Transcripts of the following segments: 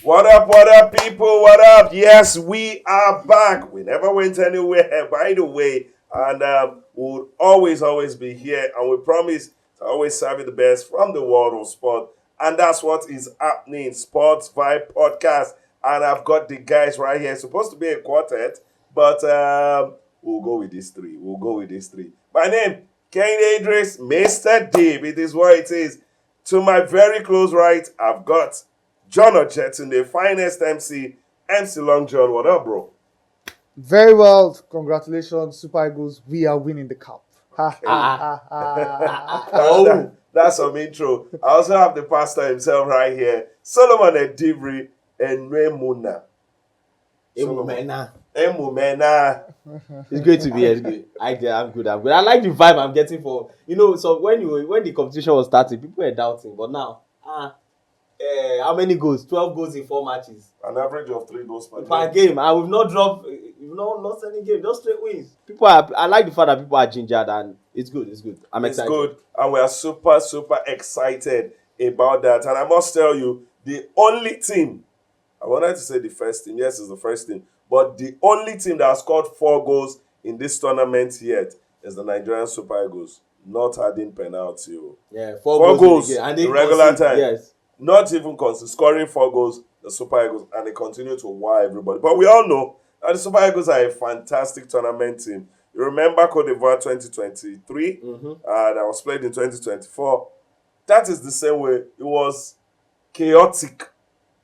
What up, people? What up? Yes, we are back. We never went anywhere, by the way. And we'll always be here. And we promise to always serve you the best from the world of sport. And that's what is happening. Sports Vibe Podcast. And I've got the guys right here. It's supposed to be a quartet, but we'll go with these three. My name, Kane Idris, Mr. Deep. It is what it is. To my very close right, I've got John Ochetin, the finest MC Long John. What up, bro? Very well. Congratulations, Super Eagles. We are winning the cup. That's some intro. I also have the pastor himself right here, Solomon Edibri and Remuna. Emumena. It's great to be here. I'm good. I like the vibe I'm getting for So when the competition was starting, people were doubting, but now how many goals? 12 goals in 4 matches. An average of 3 goals per game. And we've not lost any game. Just straight wins. I like the fact that people are gingered, and it's good. I'm excited. It's good, and we are super excited about that. And I must tell you, the only team, I wanted to say the first team, yes, it's the first team, but the only team that has scored 4 goals in this tournament yet is the Nigerian Super Eagles, not adding penalty. Yeah, 4 goals in the regular time. Yes. Not even scoring 4 goals, the Super Eagles, and they continue to wow everybody. But we all know that the Super Eagles are a fantastic tournament team. You remember Cote d'Ivoire 2023 that was played in 2024. That is the same way. It was chaotic.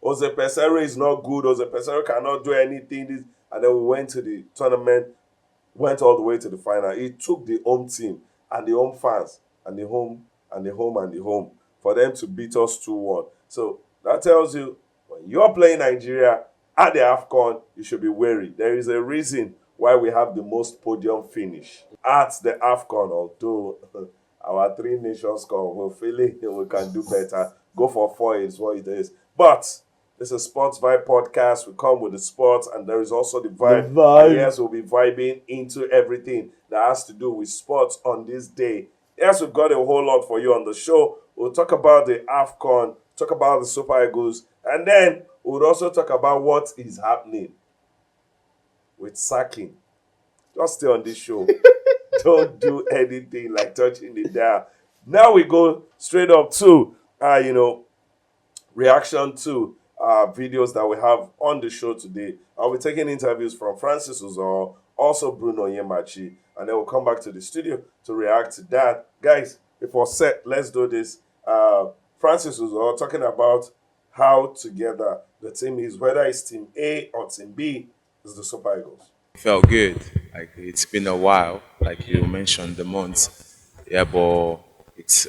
Jose Pesero is not good. Jose Pesero cannot do anything. And then we went to the tournament, went all the way to the final. It took the home team and the home fans and the home for them to beat us 2-1. So that tells you, when you're playing Nigeria at the AFCON, you should be wary. There is a reason why we have the most podium finish at the AFCON, although our 3 nations come, we're feeling we can do better. Go for 4 is what it is. But this is Sports Vibe Podcast. We come with the sports, and there is also the vibe. And yes, we'll be vibing into everything that has to do with sports on this day. Yes, we've got a whole lot for you on the show. We'll talk about the AFCON, talk about the Super Eagles, and then we'll also talk about what is happening with sacking. Just stay on this show. Don't do anything like touching the dial. Now we go straight up to, reaction to videos that we have on the show today. I'll be taking interviews from Francis Uzor, also Bruno Yemachi, and then we'll come back to the studio to react to that. Guys, if we're set, let's do this. Francis was talking about how together the team is, whether it's Team A or Team B, is the Super Eagles. It felt good. Like, it's been a while, like you mentioned, the months. Yeah, but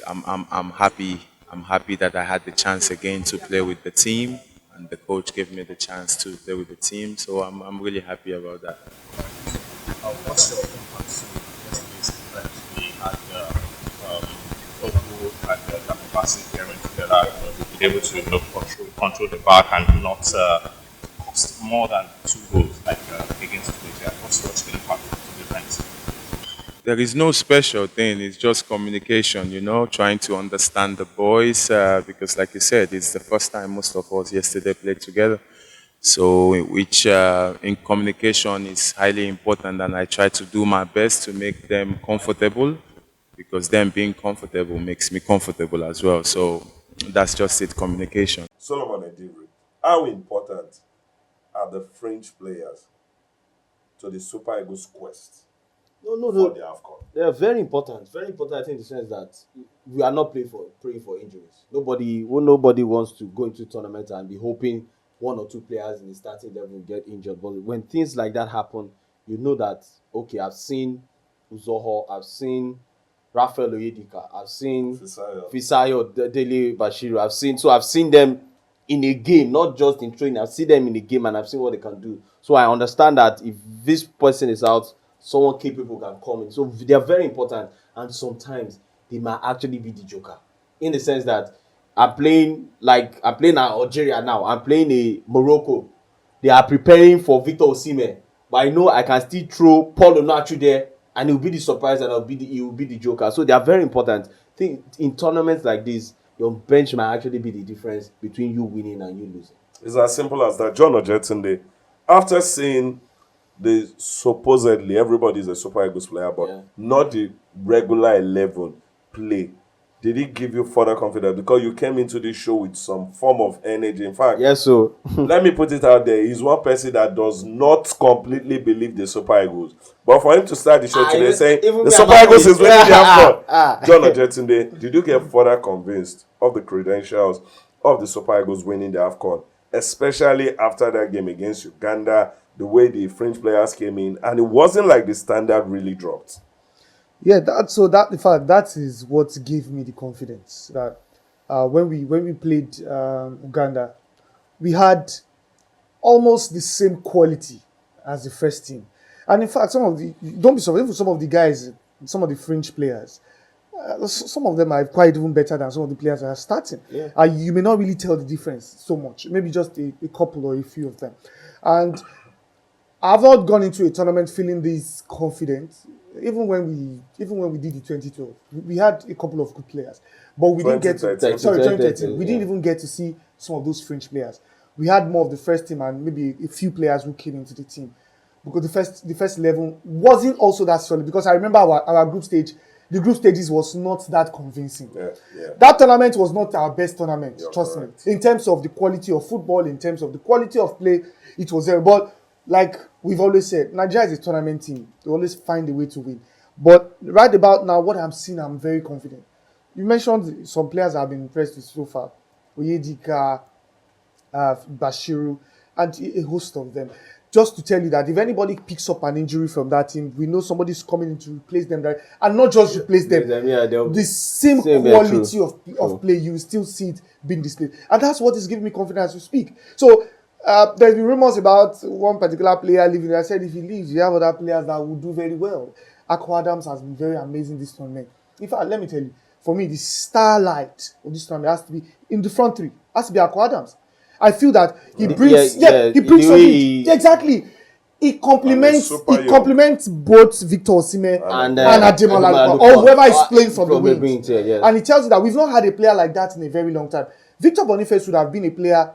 I'm happy. I'm happy that I had the chance again to play with the team, and the coach gave me the chance to play with the team. So I'm really happy about that. What's your impact to yesterday's event? We had Ogu and Kapabasi pairing together, be able to control the back and not cost more than 2 goals like against Algeria. What's the impact to the event? There is no special thing. It's just communication, trying to understand the boys because, like you said, it's the first time most of us yesterday played together. So, which in communication is highly important, and I try to do my best to make them comfortable, because them being comfortable makes me comfortable as well. So that's just it, communication. Solomon Edibri, how important are the French players to the Super Eagles quest for the AFCON? They are very important. Very important, I think, in the sense that we are not praying for injuries. Nobody wants to go into tournament and be hoping 1 or 2 players in the starting level will get injured. But when things like that happen, you know that, okay, I've seen Uzoho, I've seen Rafael Oyedika, I've seen Fisayo, Dele Bashiru, I've seen them in a game, not just in training. I've seen them in a game and I've seen what they can do. So I understand that if this person is out, someone capable can come in. So they are very important, and sometimes they might actually be the joker, in the sense that I'm playing at Algeria now. I'm playing a Morocco. They are preparing for Victor Osimhen, but I know I can still throw Paul Onachu there, and he'll be the surprise, and he will be the joker. So they are very important. I think in tournaments like this, your bench might actually be the difference between you winning and you losing. It's as simple as that. John Ojetunde, after seeing the supposedly everybody's a Super Eagles player, but Yeah. not the regular 11 play. Did it give you further confidence? Because you came into this show with some form of energy. In fact, Yes, so let me put it out there. He's one person that does not completely believe the Super Eagles. But for him to start the show today even- saying even the me, Super I'm Eagles is happy. winning the AFCON. Ah. John Ojetunde, did you get further convinced of the credentials of the Super Eagles winning the AFCON? Especially after that game against Uganda, the way the French players came in, and it wasn't like the standard really dropped. Yeah, that in fact that is what gave me the confidence that when we played Uganda, we had almost the same quality as the first team, and in fact don't be surprised, even some of the guys, some of the French players, some of them are quite even better than some of the players that are starting. Yeah. And you may not really tell the difference so much, maybe just a couple or a few of them, and I've not gone into a tournament feeling this confident. Even when we did the 2012, we had a couple of good players, but we didn't get to 2013. sorry 2013. 2013, We didn't yeah. even get to see some of those French players. We had more of the first team and maybe a few players who came into the team because the first 11 wasn't also that solid. Because I remember our group stage, the group stages was not that convincing. Yeah. That tournament was not our best tournament, You're trust correct. me. In terms of the quality of football, in terms of the quality of play, it was there. But like we've always said, Nigeria is a tournament team. They always find a way to win. But right about now, what I'm seeing, I'm very confident. You mentioned some players I've been impressed with so far. Oyedika, Bashiru, and a host of them. Just to tell you that if anybody picks up an injury from that team, we know somebody's coming in to replace them, right? And not just replace them, Yeah, they'll- the same Same, yeah, quality true. of play, you will still see it being displayed. And that's what is giving me confidence to speak. So there's been rumors about one particular player leaving. I said if he leaves, you have other players that will do very well. Akko Adams has been very amazing this tournament. In fact, let me tell you, for me, the starlight of this tournament has to be in the front three. Has to be Akko Adams. I feel that he brings, he brings the way something. he- Exactly. He complements. And he's super He complements both Victor Osimhen And, and Ademola Lookman, or whoever is playing from the wings. yeah, yes. And it tells you that we've not had a player like that in a very long time. Victor Boniface would have been a player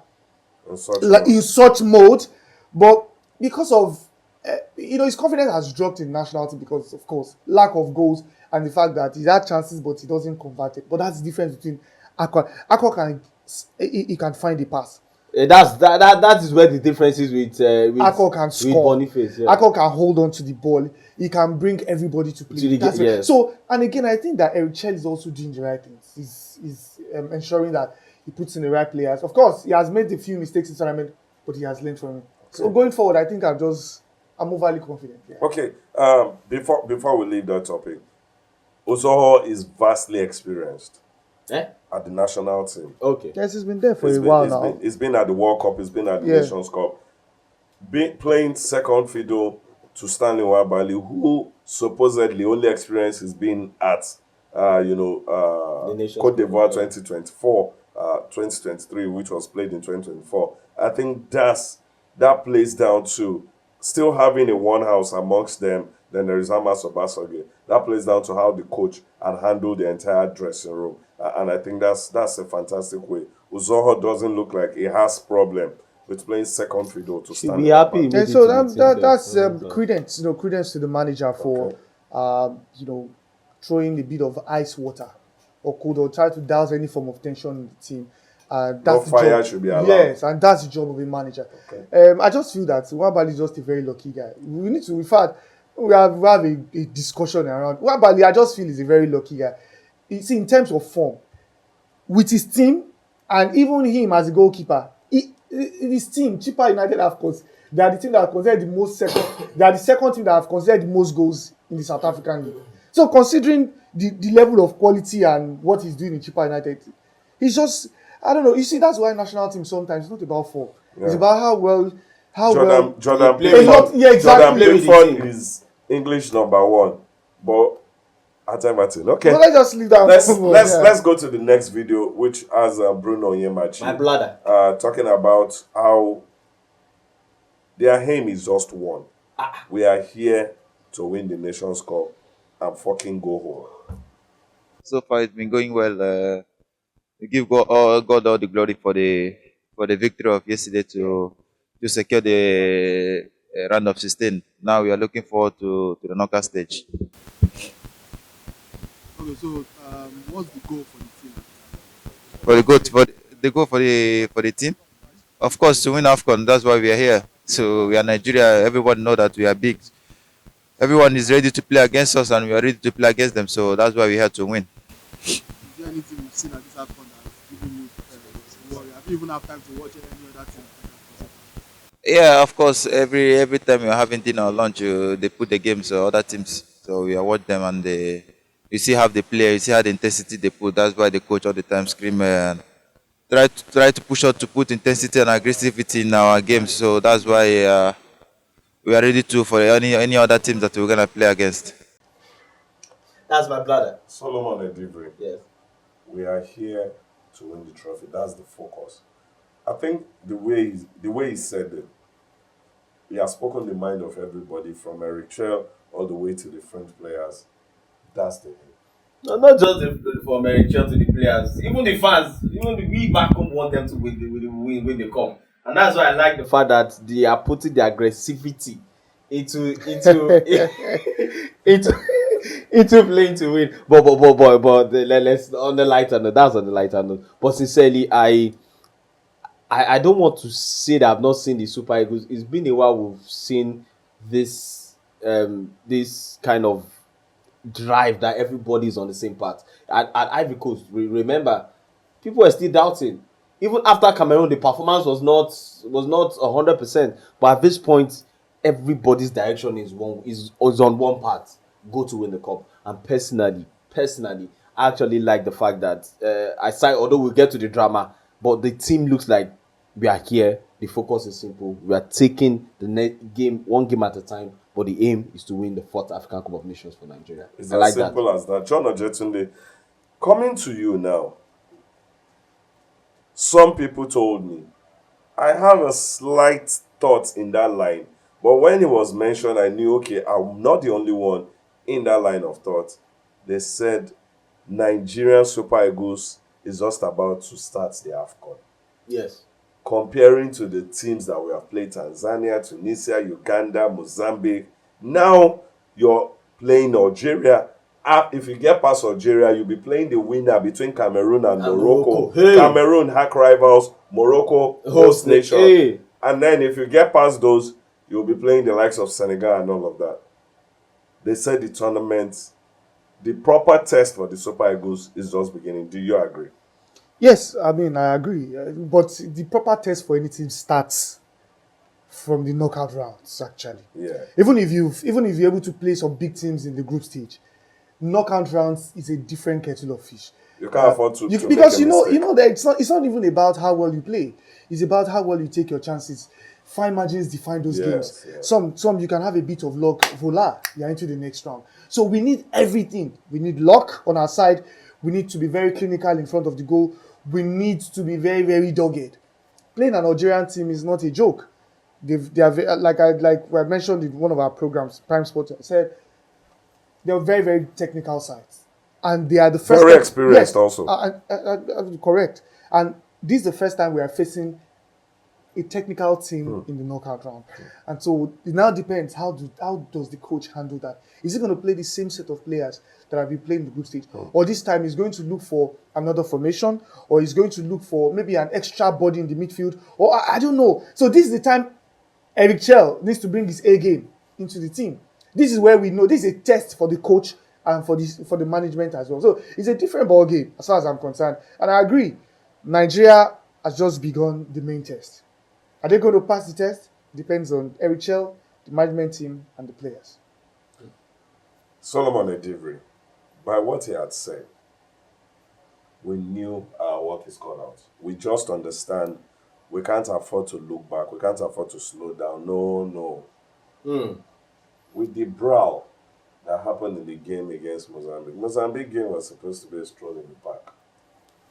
In such like mode. in such mode, but because of his confidence has dropped in national team because of course lack of goals and the fact that he had chances but he doesn't convert it. But that's the difference between Akko. Akko can he can find a pass. That is where the difference is with Akko can with score. Boniface. Yeah. Akko can hold on to the ball. He can bring everybody to play. To the That's game, right. yes. So, and again, I think that Eric Chell is also doing the right things. He's ensuring that he puts in the right players. Of course, he has made a few mistakes in tournament, but he has learned from it. So going forward, I think I'm overly confident. Yeah. Okay, before we leave that topic, Uzoho is vastly experienced Eh? at the national team. Okay. Yes, he's been there for He's a been, while he's now. been- he's been at the World Cup, he's been at the Yeah. Nations Cup. Playing second fiddle to Stanley Nwabali, who supposedly only experience has been at, The Nations Cote d'Ivoire Cup, yeah. 2024, 2023, which was played in 2024. I think that plays down to still having a one house amongst them. Then there is Hamas Obasoge. That plays down to how the coach had handled the entire dressing room. And I think that's a fantastic way. Uzoho doesn't look like he has problem with playing second fiddle to Should Stanley be happy. Nwabali. Made And it so to the team, that's yeah. credence, credence to the manager for, throwing a bit of ice water or cold or try to douse any form of tension in the team. That's No the fire job. should be allowed. Yes, and that's the job of a manager. I just feel that Nwabali is just a very lucky guy. We need to, in fact, we have a discussion around Nwabali. I just feel he's a very lucky guy. You see, in terms of form, with his team and even him as a goalkeeper, his team, Chippa United, of course, they are the team that have considered the most second. They are the second team that have considered the most goals in the South African league. So considering the level of quality and what he's doing in Chippa United, he's just, I don't know. You see, that's why national team sometimes it's not about form. It's Yeah. about how well. Jordan play a lot, Pickford, yeah, exactly. Jordan Play with the Pickford team. is English number one, but Martin. Okay, So let's just leave that. let's go to the next video, which has Bruno Yemachi. My brother. Talking about how their aim is just one. We are here to win the Nations Cup and fucking go home. So far, it's been going well. We give God all the glory for for the victory of yesterday to secure the round of 16. Now we are looking forward to the knockout stage. Okay, so what's the goal for the team? For the goal for the team, of course, to win AFCON. That's why we are here. So we are Nigeria. Everyone know that we are big. Everyone is ready to play against us, and we are ready to play against them. So that's why we're here to win. Is there anything you've seen at this AFCON that's giving you worry? Have you even had time to watch any other team? Yeah, of course. Every time you're having dinner or lunch, they put the games other teams. So we are watch them, and you see how they play, you see how the intensity they put. That's why the coach all the time scream and try to push us to put intensity and aggressivity in our games. So that's why we are ready to for any other teams that we're gonna play against. That's my brother. Solomon Edivri, Yes. we are here to win the trophy. That's the focus. I think the way he said it, he has spoken the mind of everybody from Eric Chell all the way to the French players. That's the aim. No, not just for America to the players, even the fans, even we back home want them to win when they come, and that's why I like the fact that they are putting the aggressivity into into playing to win. But let's on the lighter note. That's on the lighter note. But sincerely, I don't want to say that I've not seen the Super Eagles. It's been a while we've seen this this kind of drive that everybody's on the same path. At Ivory Coast, remember, people were still doubting. Even after Cameroon, the performance was not 100%. But at this point, everybody's direction is on one path. Go to win the cup. And personally, I actually like the fact that aside, although we'll get to the drama, but the team looks like we are here. The focus is simple. We are taking the game one game at a time, but the aim is to win the fourth African Cup of Nations for Nigeria. It's I as like simple that. as that. John Ojetunde, coming to you now, some people told me I have a slight thought in that line, but when it was mentioned, I knew, okay, I'm not the only one in that line of thought. They said Nigerian Super Eagles is just about to start the AFCON. Yes. Comparing to the teams that we have played, Tanzania, Tunisia, Uganda, Mozambique. Now you're playing Algeria. If you get past Algeria, you'll be playing the winner between Cameroon and Morocco. Hey. Cameroon, hack rivals, Morocco, host nation. Hey. And then if you get past those, you'll be playing the likes of Senegal and all of that. They said the tournament, the proper test for the Super Eagles is just beginning. Do you agree? Yes, I mean, I agree. But the proper test for any team starts from the knockout rounds, actually. Yeah. Even if you're able to play some big teams in the group stage, knockout rounds is a different kettle of fish. You can't afford to Because make a you mistake. know that it's not even about how well you play. It's about how well you take your chances. Fine margins define those games. Yes. Some you can have a bit of luck. Voila, you're into the next round. So we need everything. We need luck on our side. We need to be very clinical in front of the goal. We need to be very, very dogged. Playing an Algerian team is not a joke. They are like I mentioned in one of our programs, Prime Sports. I said they're very, very technical sides, and they are the first. Very experienced, yes, also. Correct. And this is the first time we are facing a technical team in the knockout round, and so it now depends how does the coach handle that? Is he going to play the same set of players that have been playing the group stage, or this time he's going to look for another formation, or he's going to look for maybe an extra body in the midfield, or I don't know. So this is the time Eric Chell needs to bring his A game into the team. This is where we know this is a test for the coach and for the management as well. So it's a different ball game as far as I'm concerned. And I agree, Nigeria has just begun the main test. Are they going to pass the test? Depends on Eric Chell, the management team, and the players. Solomon Edivri, by what he had said, we knew our work is cut out. We just understand we can't afford to look back. We can't afford to slow down. No. With the brawl that happened in the game against Mozambique. Mozambique game was supposed to be a stroll in the park.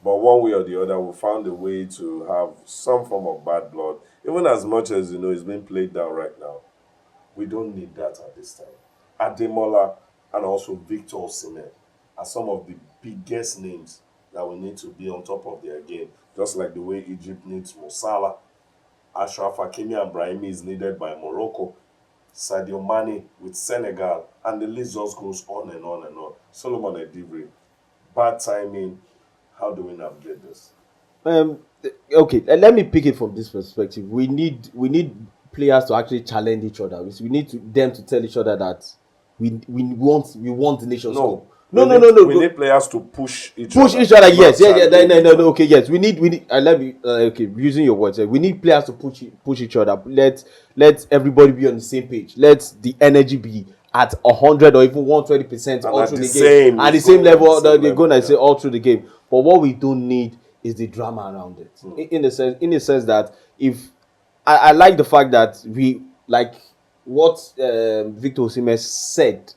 But one way or the other, we found a way to have some form of bad blood. Even as much as, it's being played down right now. We don't need that at this time. Ademola and also Victor Osimhen are some of the biggest names that we need to be on top of their game, just like the way Egypt needs Mo Salah, Ashraf Hakimi and Brahimi is needed by Morocco, Sadio Mane with Senegal, and the list just goes on and on and on. Solomon Edivri, bad timing. How do we navigate this? Okay, let me pick it from this perspective. We need players to actually challenge each other. We need them to tell each other that we want the Nations Cup. No. We need players to push each Push other. each other, yes, not yeah. challenge No. Okay, yes. We need. Let me. Okay, using your words. We need players to push each other. Let everybody be on the same page. Let the energy be at 100 or even 120% all through the game. At the same level, they're gonna say all through the game. But what we don't need is the drama around it. In the sense that if I like the fact that we like what Victor Osimhen said.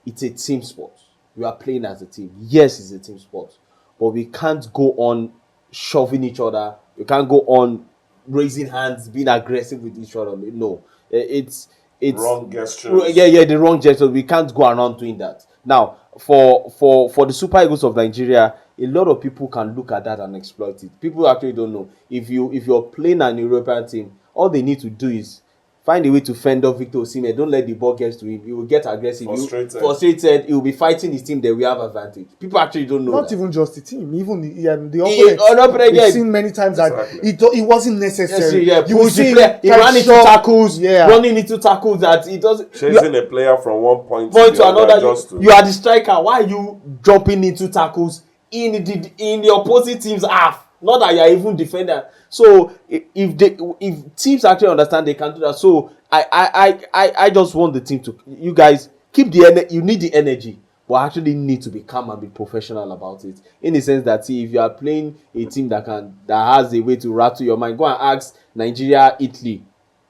It's a team sport. We are playing as a team. Yes, it's a team sport, but we can't go on shoving each other. We can't go on raising hands, being aggressive with each other. No, it's wrong gestures. Yeah, the wrong gestures. We can't go around doing that. Now, for the Super Eagles of Nigeria, a lot of people can look at that and exploit it. People actually don't know if you're playing an European team, all they need to do is find a way to fend off Victor Osimhen. Don't let the ball get to him. He will get aggressive. Frustrated. He will be fighting his team. Then we have advantage. People actually don't know. Not even just the team, even the opponent. We've seen many times that it wasn't necessary. Yes, you will see he ran into tackles. Running into tackles that he doesn't. Chasing a player from one point to another. You are the striker. Why are you jumping into tackles in the opposite team's half? Not that you are even defender. So if teams actually understand, they can do that. So I just want the team to, you guys keep the energy. You need the energy, but actually need to be calm and be professional about it. In the sense that, see, if you are playing a team that has a way to rattle your mind, go and ask Nigeria, Italy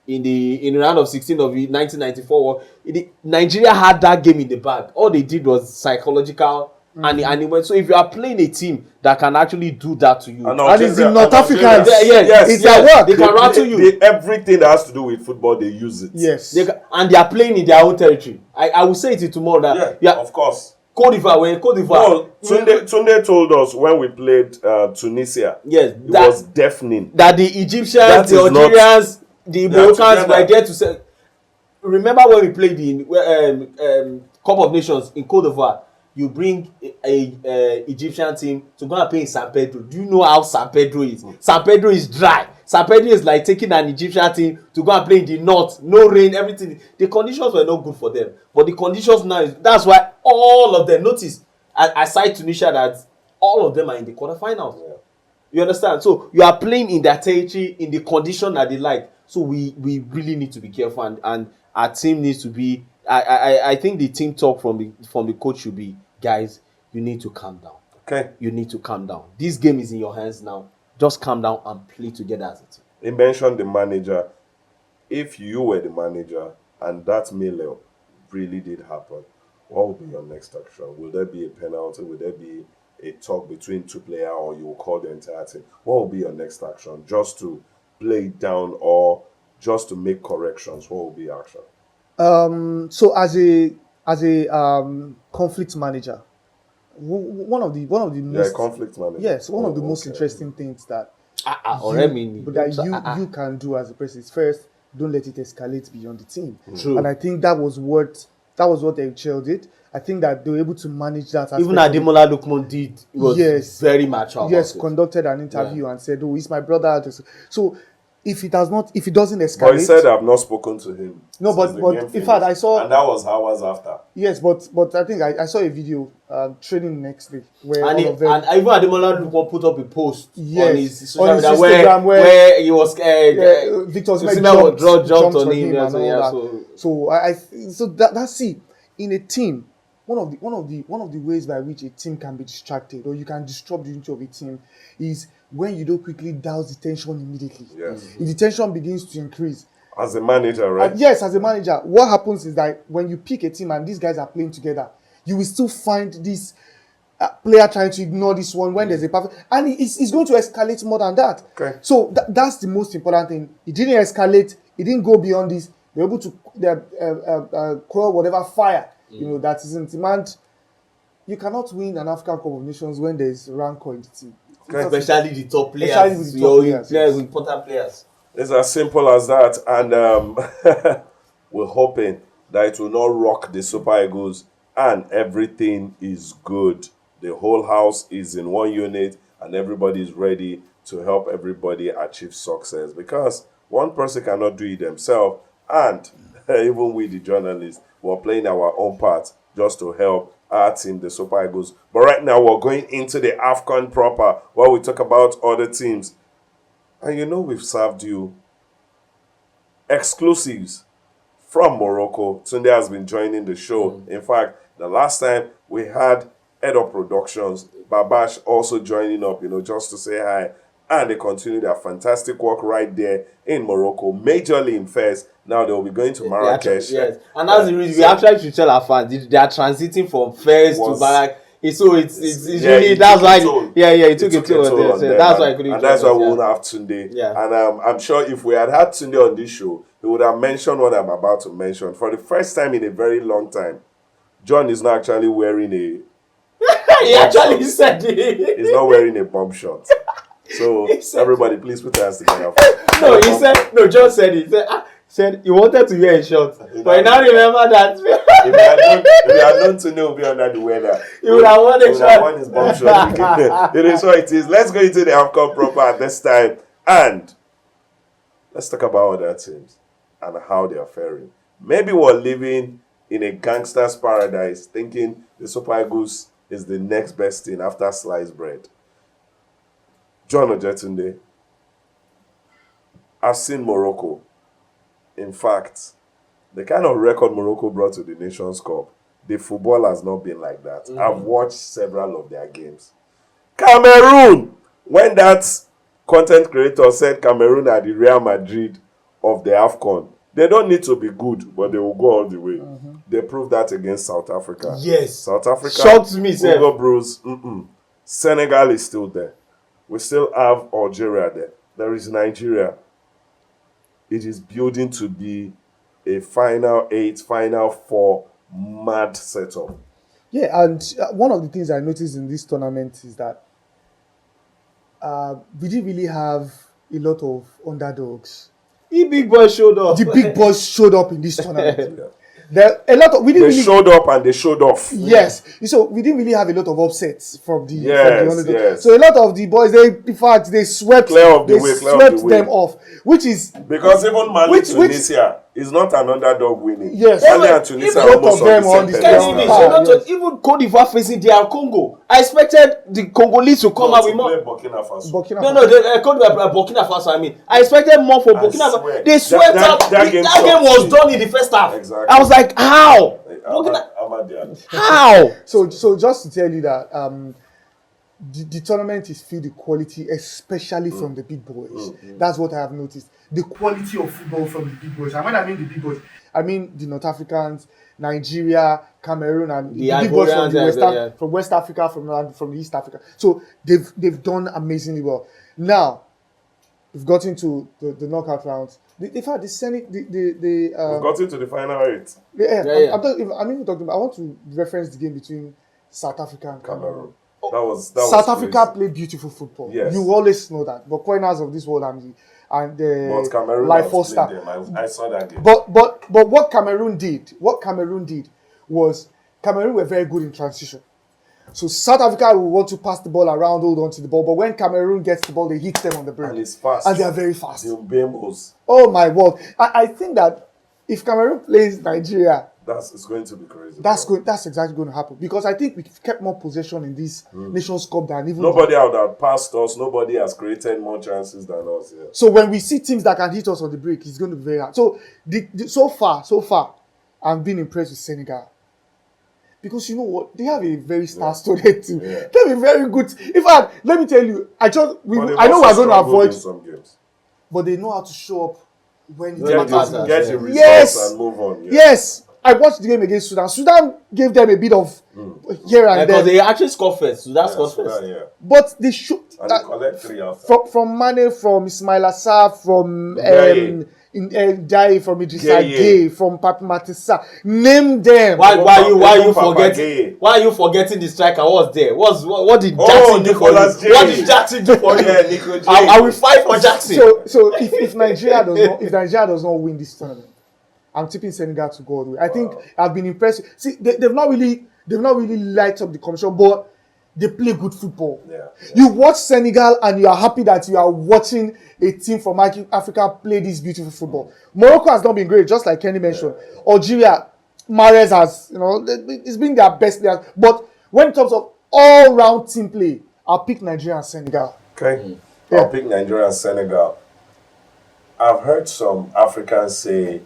in the round of 16 of the 1994 Nigeria had that game in the bag. All they did was psychological. And it went. So if you are playing a team that can actually do that to you, and it's in North Africa, it's their work. They can rattle you. Everything that has to do with football, they use it. Yes, and they are playing in their own territory. I will say it tomorrow that of course. Cote d'Ivoire. No, Tunde told us when we played Tunisia. Yes, it was deafening. That the Egyptians, the Algerians, the Moroccans were there to say. Remember when we played the Cup of Nations in Cote d'Ivoire? You bring a Egyptian team to go and play in San Pedro. Do you know how San Pedro is? San Pedro is dry. San Pedro is like taking an Egyptian team to go and play in the north. No rain, everything. The conditions were not good for them. But the conditions now, that's why all of them, notice, aside Tunisia, that all of them are in the quarterfinals. Yeah. You understand? So you are playing in their territory, in the condition that they like. So we really need to be careful, and our team needs to be. I think the team talk from the coach should be, guys, you need to calm down. Okay. You need to calm down. This game is in your hands now. Just calm down and play together as a team. He mentioned the manager. If you were the manager and that melee really did happen, what would be your next action? Will there be a penalty? Will there be a talk between two players, or you will call the entire team? What will be your next action? Just to play it down or just to make corrections? What will be your action? So as a conflict manager, one of the most conflict manager. Yes, one of the most interesting things that you can do as a person is, first, don't let it escalate beyond the team. True. And I think that was what HL did. I think that they were able to manage that. Even Ademola Lookman did. Was very mature. Yes, conducted an interview and said, "Oh, he's my brother." So if it doesn't escalate. But he said I've not spoken to him. No, but in fact I saw, and that was hours after. Yes, but I think I saw a video training next day where and all of them, and even Ademola Lookman put up a post on his social media Instagram where he was Victor Osimhen jumped on him and all that. So that's it. In a team, one of the ways by which a team can be distracted or you can disrupt the unity of a team is when you don't quickly douse the tension immediately. Yes. If the tension begins to increase. As a manager, right? Yes, as a manager. What happens is that when you pick a team and these guys are playing together, you will still find this player trying to ignore this one when there's a perfect... And it's going to escalate more than that. Okay. So that's the most important thing. It didn't escalate. It didn't go beyond this. They're able to quell whatever fire that is in demand. you cannot win an African Cup of Nations when there's rancor in the team. Especially the top players, Especially with the top your players, players, yes. important players. It's as simple as that. And we're hoping that it will not rock the Super Eagles and everything is good. The whole house is in one unit and everybody is ready to help everybody achieve success, because one person cannot do it themselves, and even we, the journalists, we're playing our own part just to help our team, the Super Eagles. But right now, we're going into the AFCON proper, where we talk about other teams. And you know, we've served you exclusives from Morocco. Tunde has been joining the show. In fact, the last time we had Head of Productions, Babash, also joining up, just to say hi. And they continue their fantastic work right there in Morocco, majorly in Fez. Now they'll be going to Marrakesh. Yes, and that's the reason we actually should tell our fans they are transiting from Fez to Barak. So it's really, that's why it took a toll on them. That's why I couldn't. And that's why we won't have Tunde. Yeah. And I'm sure if we had Tunde on this show, he would have mentioned what I'm about to mention. For the first time in a very long time, John is not actually wearing a. He actually said it. He's not wearing a bomb shot. So everybody, please put your hands together. No, he said. No, John said it. He said he wanted to wear a shot, but he now remember that. If he had known Tunde would be under the weather, he would have won a shot. Won his bomb shot. It is what it is. Let's go into the AFCON proper at this time, and let's talk about other teams and how they are faring. Maybe we're living in a gangster's paradise, thinking the Super Eagles is the next best thing after sliced bread. John Ojetunde, I've seen Morocco. In fact, the kind of record Morocco brought to the Nations Cup, the football has not been like that. I've watched several of their games. Cameroon! When that content creator said Cameroon are the Real Madrid of the AFCON, they don't need to be good, but they will go all the way. They proved that against South Africa. Yes. South Africa. Shocked me, sir. Hugo Bruce. Senegal is still there. We still have Algeria there. There is Nigeria. It is building to be a Final 8, Final 4 mad setup. Yeah, and one of the things I noticed in this tournament is that we didn't really have a lot of underdogs. The big boys showed up. The big boys showed up in this tournament. Yeah. They showed up and they showed off. Yes, so we didn't really have a lot of upsets from the underdogs. Yes. So a lot of the boys, they swept them off, which is because even Mali Tunisia is not an underdog winning. Yes, Mali and Tunisia are almost on the same Even Cote d'Ivoire facing DR Congo. I expected the Congolese to come out with more. Burkina Faso. Cote d'Ivoire, Burkina Faso. I mean, I expected more from Burkina Faso. They swept up. That game was done in the first half. Exactly. I was like, how? How? So just to tell you that the tournament is filled with quality, especially from the big boys. That's what I have noticed. The quality of football from the big boys. And when I mean the big boys, I mean the North Africans, Nigeria, Cameroon, and the big boys from West Africa, from East Africa. So they've done amazingly well. Now we've gotten to the knockout rounds. In fact, we've gotten to the final 8. I'm even talking about. I want to reference the game between South Africa and Cameroon. That was South crazy. Africa played beautiful football. Yes. You always know that. But corners of this world and Cameroon Life Foster. I saw that game. But what Cameroon did was Cameroon were very good in transition. So South Africa will want to pass the ball around, hold on to the ball. But when Cameroon gets the ball, they hit them on the break. And it's fast. And they are very fast. Bimbos. Oh my word. I think that if Cameroon plays Nigeria, it's going to be crazy. That's exactly going to happen. Because I think we've kept more possession in this Nations Cup than even... Nobody out there passed us. Nobody has created more chances than us. Yeah. So when we see teams that can hit us on the break, it's going to be very hard. So so far, I'm being impressed with Senegal. Because you know what? They have a very star-studded team. Yeah. They have a very good... In fact, let me tell you, I know we're going to avoid... some games. But they know how to show up when it matters. Get the results and move on. Yeah. Yes! I watched the game against Sudan. Sudan gave them a bit of here and there. Because they actually scored first. Sudan scored first. Yeah. But they should... And they collect 3 after. From Mane, from Ismail Assar, from Jai from Idrissa Yeah. Gueye, from Papi Matissa. Name them. Why you Papa forgetting? Gueye. Why are you forgetting the striker? What was there? What did Oh, Jackson do for you? Nicolas J. What did Jackson do for you? Yeah, Nico J. I will fight for Jackson. So if Nigeria does not win this tournament, I'm tipping Senegal to go all the way. I think I've been impressed. See, they've not really light up the competition, but they play good football. Yeah. You watch Senegal and you are happy that you are watching a team from Africa play this beautiful football. Morocco has not been great, just like Kenny mentioned. Algeria, Mahrez has, it's been their best players. But when it comes of all-round team play, I'll pick Nigeria and Senegal. Okay. Yeah. I'll pick Nigeria and Senegal. I've heard some Africans say,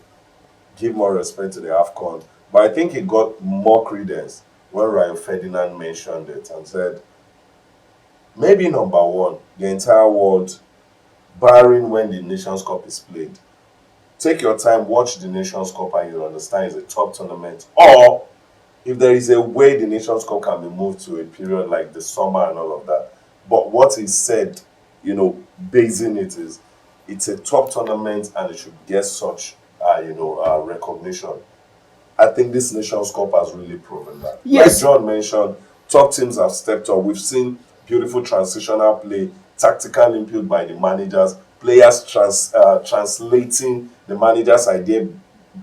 give more respect to the AFCON, but I think it got more credence when Ryan Ferdinand mentioned it and said, maybe number one, the entire world, barring when the Nations Cup is played, take your time, watch the Nations Cup and you'll understand it's a top tournament. Or if there is a way the Nations Cup can be moved to a period like the summer and all of that. But what he said, basing it is, it's a top tournament and it should get such, recognition. I think this Nations Cup has really proven that. Yes. Like John mentioned, top teams have stepped up. We've seen beautiful transitional play, tactical input by the managers, players translating the manager's idea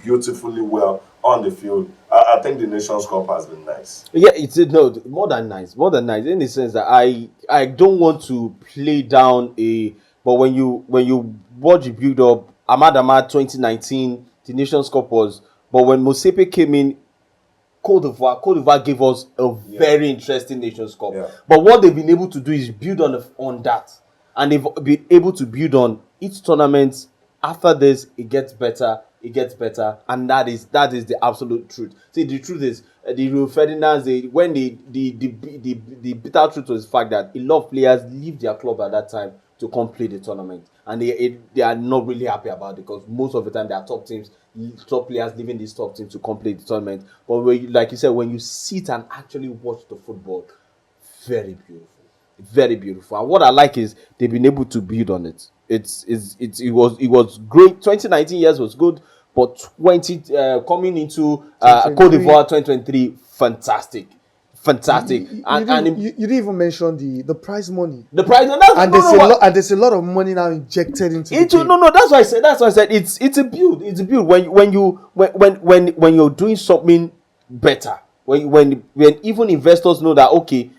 beautifully well on the field. I think the Nations Cup has been nice. Yeah, more than nice, in the sense that I don't want to play down but when you watch the build up, Ahmad 2019, the Nations Cup was, but when Mosepe came in, Cote d'Ivoire gave us a very interesting Nations Cup. Yeah. But what they've been able to do is build on that, and they've been able to build on each tournament. After this, it gets better, and that is the absolute truth. See, the truth is, the Rio Ferdinands, the bitter truth was the fact that a lot of players leave their club at that time to come play the tournament, and they are not really happy about it, because most of the time they are top players leaving these top teams to come play the tournament. But like you said, when you sit and actually watch the football, very beautiful. And what I like is they've been able to build on it. It was great. 2019 years was good, but coming into Cote d'Ivoire 2023, fantastic. You didn't even mention the prize money. The prize, and there's a lot of money now injected into the game. No. That's why I said it's a build. It's a build. When you're doing something better, when even investors know that, okay,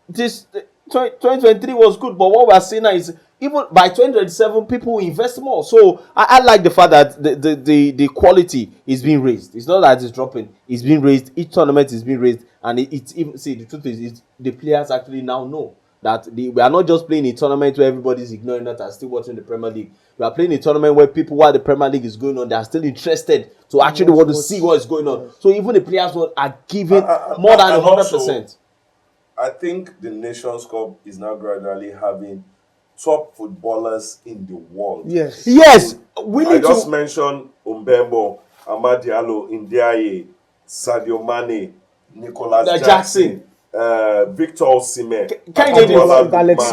this 2023 was good, but what we're seeing now is, even by 2027, people will invest more. So I like the fact that the quality is being raised. It's not that it's dropping. It's being raised. Each tournament is being raised, and it's even, see, the truth is the players actually now know that we are not just playing a tournament where everybody's ignoring that and still watching the Premier League. We are playing a tournament where people, while the Premier League is going on, they are still interested to actually want to see what is going on. So even the players are giving more than 100%. I think the Nations Cup is now gradually having top footballers in the world. Yes. I just mentioned Mbembo, Amad Diallo, Ndiaye, Sadio Mane, Nicolas Jackson, Victor Osimhen, Alex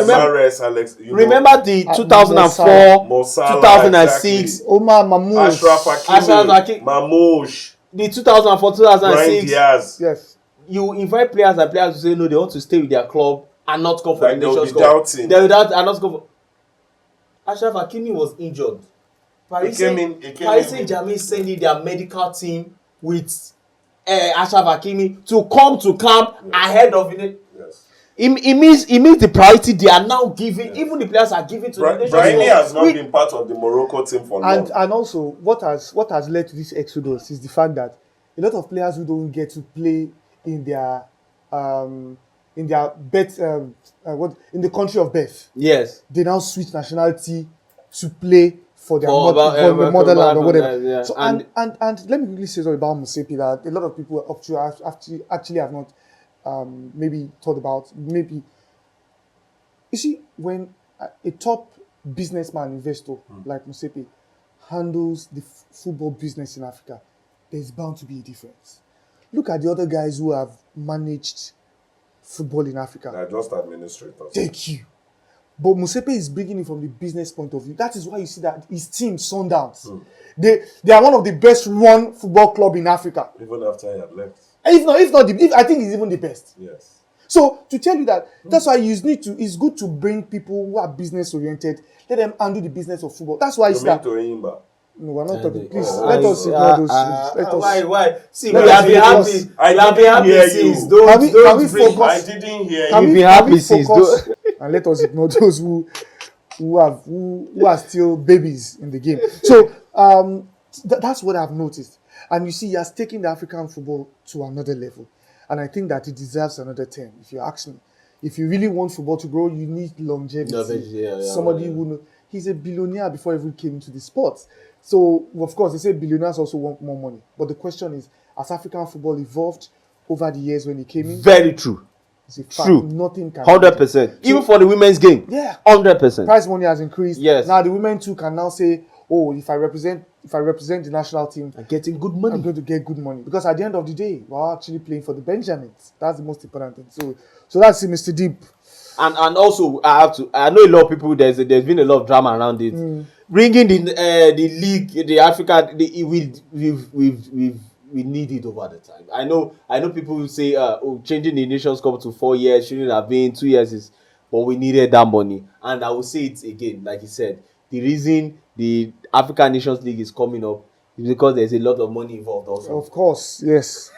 Mahrez, remember the 2004, 2006, Omar Mamouche, Ashraf Hakimi, Mamouche, the 2004, Brahim 2006. Diaz. Yes. You invite players and players to say no, they want to stay with their club and not come for Like the Nations Cup. They will doubt And not come for. Ashraf Hakimi was injured. Paris came in. Saint-Germain sent in their medical team with Ashraf Hakimi to come to camp ahead of it. Yes. It means the priority they are now giving. Even the players are giving to the Nations Cup. Brahimi has not been part of the Morocco team for long. And also, what has led to this exodus is the fact that a lot of players who don't get to play in their birth, in the country of birth, Yes. they now switch nationality to play for their motherland or whatever. Yeah. So and let me quickly say something about Musepi that a lot of people actually have not maybe thought about. Maybe you see, when a top businessman investor like Musepi handles the football business in Africa, there's bound to be a difference. Look at the other guys who have managed football in Africa. They're just administrators. Thank you. But Musepe is bringing it from the business point of view. That is why you see that his team, Sundowns, they are one of the best run football club in Africa. Even after he had left. I think he's even the best. Yes. So to tell you that, that's why it's good to bring people who are business oriented, let them handle the business of football. That's why You it's mean that. to Enyimba? No, we're not talking. Please, Oh, let us ignore those. Let us. Why? See, Let we us have been focus. happy. I We have been didn't happy hear since. you. Don't Can we bring. focus? I didn't hear Can you. we, been can happy we since, focus and let us ignore those who are still babies in the game. So that's what I've noticed. And you see, he has taken the African football to another level. And I think that it deserves another 10, if you ask me. If you really want football to grow, you need longevity. Somebody who knows. He's a billionaire before he even came into the sport. So, of course, they say billionaires also want more money. But the question is, has African football evolved over the years when he came in? Very true. It's a fact. True. Nothing can 100%. Even for the women's game. Yeah. 100%. Prize money has increased. Yes. Now the women too can now say, oh, if I represent the national team, And getting good I'm money. going to get good money. Because at the end of the day, we're actually playing for the Benjamins. That's the most important thing. So that's it, Mr. Deep. And also I know a lot of people, there's been a lot of drama around it. Bringing the league, the Africa, we need it over the time. I know people will say changing the Nations Cup to 4 years shouldn't have been 2 years, but we needed that money. And I will say it again, like you said, the reason the African Nations League is coming up is because there's a lot of money involved also. Of course, yes.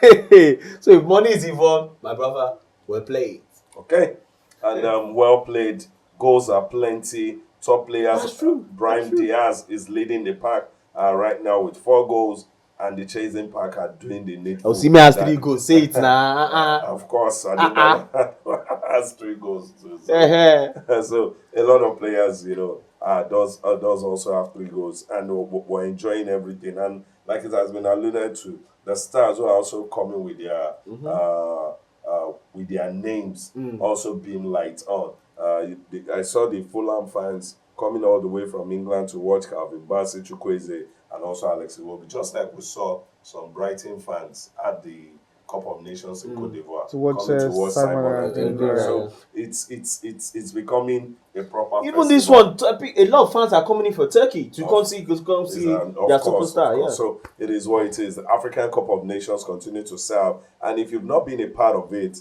So if money is involved, my brother, we'll play it. Okay. And well played. Goals are plenty. Top players. That's true. Brahim Diaz is leading the pack right now with 4 goals. And the chasing pack are doing the needful. Osimhen has 3 goals. Say it now. Of course. Has 3 goals too. So. Uh-huh. So a lot of players, does also have 3 goals, and we're enjoying everything. And like it has been alluded to, the stars who are also coming with their names also being light on. I saw the Fulham fans coming all the way from England to watch Calvin Bassey, Chukwueze, and also Alex Iwobi, just like we saw some Brighton fans at the Cup of Nations in Cote d'Ivoire To watch, coming to watch Simon Simon and and Adingra. So it's becoming a proper Even this festival. one, a lot of fans are coming in for Turkey to come see Of their course, superstar. of Yeah. course. So it is what it is. The African Cup of Nations continue to serve, and if you've not been a part of it,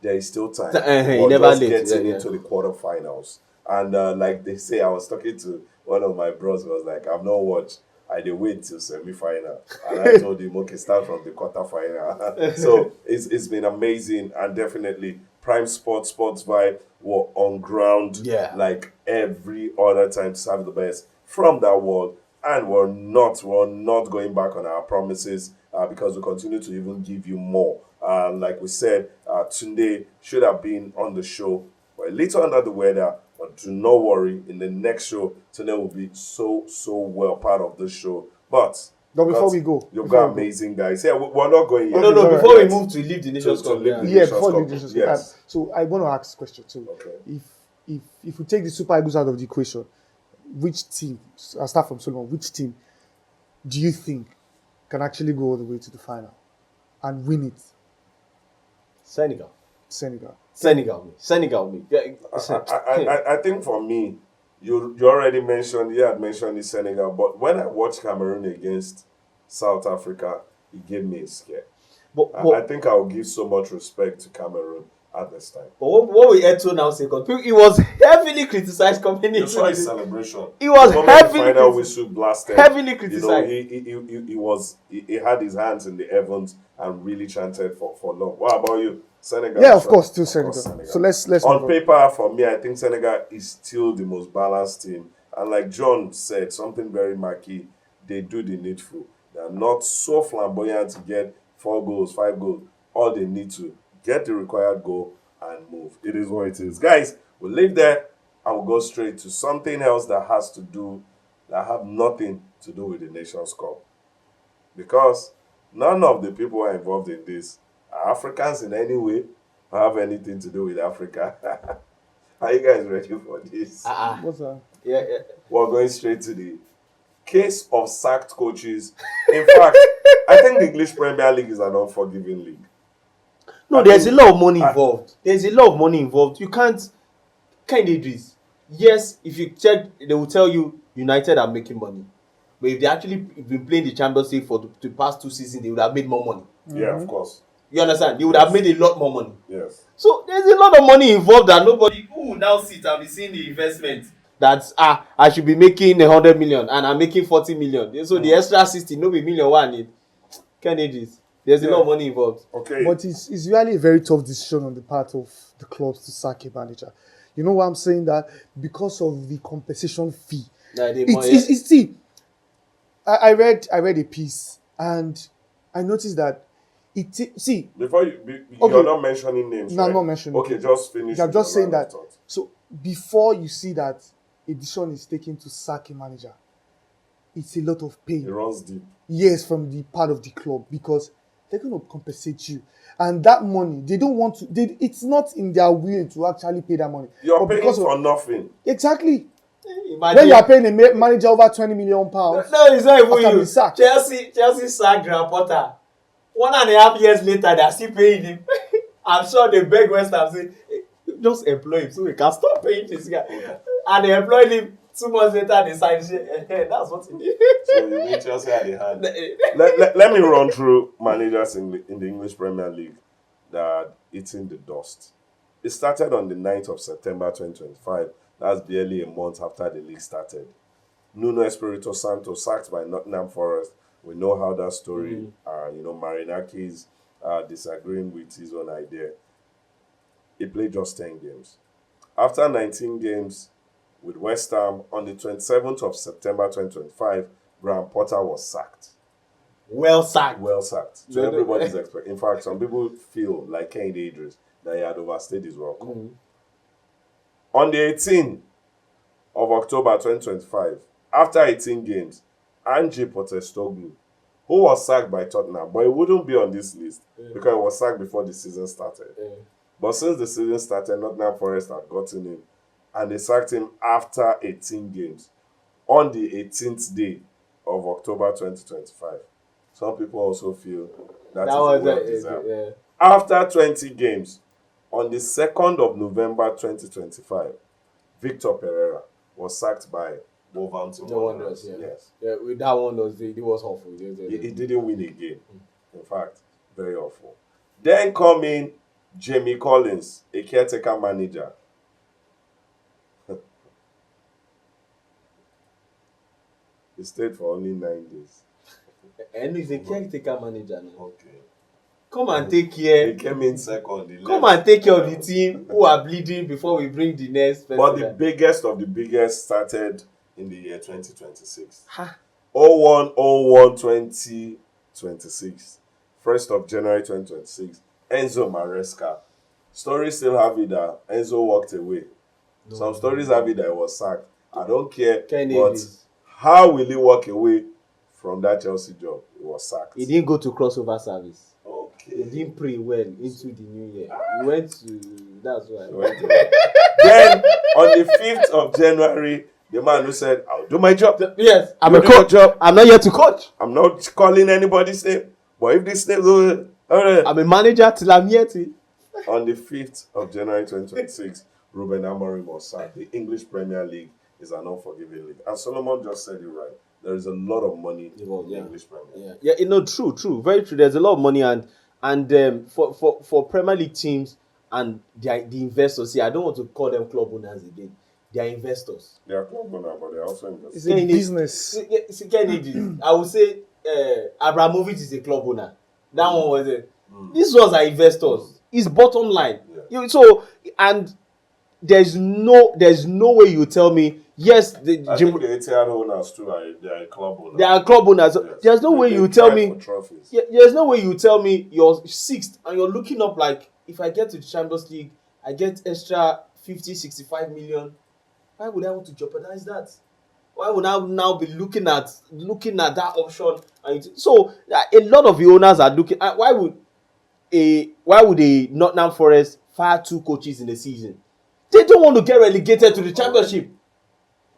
there is still time. You But never just late. getting Yeah. into the quarterfinals. And like they say, I was talking to one of my bros, was like, I've not watched. I did wait till semi-final, and I told him, okay, start from the quarterfinal. So it's been amazing, and definitely Prime Sports Vibe were on ground like every other time to serve the best from that world, and we're not going back on our promises because we continue to even give you more. Like we said, Tunde should have been on the show. We're a little under the weather, but do not worry. In the next show, Tunde will be so well part of the show. But before we go, you've got amazing guys. Yeah, we're not going yet. No. Okay, Before we Yes. move to leave the Nations To Cup, leave the Yeah, Nations before Cup. the Nations Cup. Yes. So I want to ask a question too. Okay. If we take the Super Eagles out of the equation, which team? I'll start from Solomon. Which team do you think can actually go all the way to the final and win it? Senegal. Yeah, I think for me, you already mentioned, you had mentioned the Senegal, but when I watched Cameroon against South Africa, it gave me a scare. I think I will give so much respect to Cameroon at this time. But what we had to now say, because it was heavily criticized coming You into saw his this. celebration. He was The moment the heavily final criti- whistle blasted. heavily criticized. He had his hands in the heavens and really chanted for long. What about you, Senegal? Yeah, of course, still Senegal. So let's on move paper, for me, I think Senegal is still the most balanced team. And like John said, something very marquee. They do the needful. They are not so flamboyant to get 4 goals, 5 goals. All they need to get the required goal and move. It is what it is. Guys, we'll leave there and we'll go straight to something else that have nothing to do with the Nations Cup. Because none of the people who are involved in this are Africans in any way or have anything to do with Africa. Are you guys ready for this? What's that? Yeah. We're going straight to the case of sacked coaches. In fact, I think the English Premier League is an unforgiving league. No, there's a lot of money involved. You can't. Kind Idris. Yes, if you check, they will tell you United are making money. But if they actually been playing the Champions League for the past 2 seasons, they would have made more money. Yeah, of course. You understand? They would have made a lot more money. Yes. So there's a lot of money involved that nobody who will now sit and be seeing the investment that I should be making 100 million and I'm making 40 million. So the extra 60, no be million one need. Canadians. There's a lot of money involved. Okay. But it's really a very tough decision on the part of the clubs to sack a manager. You know why I'm saying that? Because of the compensation fee. See, I read a piece and I noticed that before you're not mentioning names. No, right? I'm not mentioning. Okay, just finish. I'm just saying that. Thought. So before you see that a decision is taken to sack a manager, it's a lot of pain. It runs deep. Yes, from the part of the club because they're going to compensate you, and that money they don't want to. It's not in their will to actually pay that money. You're paying for nothing. Exactly. Imagine. When you are paying a manager over £20 million, no, it's not even you. Sacked. Chelsea sacked Graham Potter. 1.5 years later, they're still paying him. I'm sure they beg West Ham say, hey, just employ him so we can stop paying this guy. And they employed him 2 months later. They signed. That's what he did. So you need Chelsea at the hand. let me run through managers in the English Premier League that are eating the dust. It started on the 9th of September 2025. That's barely a month after the league started. Nuno Espirito Santo sacked by Nottingham Forest. We know how that story, Marinakis disagreeing with his own idea. He played just 10 games. After 19 games with West Ham, on the 27th of September 2025, Graham Potter was sacked. Well sacked. So everybody's expecting. In fact, some people feel like Kane Idris that he had overstayed his welcome. On the 18th of October 2025, after 18 games, Ange Postecoglou, who was sacked by Tottenham, but he wouldn't be on this list because he was sacked before the season started. But since the season started, Nottingham Forest had gotten him, and they sacked him after 18 games on the 18th day of October 2025. Some people also feel that is well deserved. After 20 games, on the 2nd of November 2025, Victor Pereira was sacked by Wolverhampton Wanderers. Yes. Yeah, with that one it was awful. He didn't win a game. In fact, very awful. Then come in Jamie Collins, a caretaker manager. He stayed for only 9 days. And he's a caretaker manager now. Okay. Come and take care. He came in second. Come and take care of the team who are bleeding before we bring the next person. But the biggest of the biggest started in the year 2026. 01/01/2026. 1st of January 2026. Enzo Maresca. Stories still have it that Enzo walked away. Some stories have it that he was sacked. I don't care. But how will he walk away from that Chelsea job? He was sacked. He didn't go to crossover service. Okay. He didn't pray well into the new year. He went to. That's why. Then on the 5th of January, the man who said, "I'll do my job." Yes, I'm a coach. I'm not here to coach. I'm not calling anybody's name. But if this name, I'm a manager till I'm here to. On the 5th of January 2026, Ruben Amorim was sacked. The English Premier League is an unforgiving league. And Solomon just said it right. There is a lot of money in the English Premier League. True, very true. There's a lot of money and for Premier League teams and the investors. See, I don't want to call them club owners again. They are investors. They are club owners, but they are also investors. It's a business. I would say Abramovich is a club owner. That one was it. These ones are investors. It's bottom line. Yeah. And there's no way you tell me yes. I think the Etihad owners too they are club owners. They are club owners. Yes. There's no way you tell me. There's no way you tell me you're 6th and you're looking up like if I get to the Champions League, I get extra 50-65 million. Why would I want to jeopardize that? Why would I now be looking at that option? So a lot of the owners are looking. Why would a Nottingham Forest fire 2 coaches in the season? They don't want to get relegated to the Championship.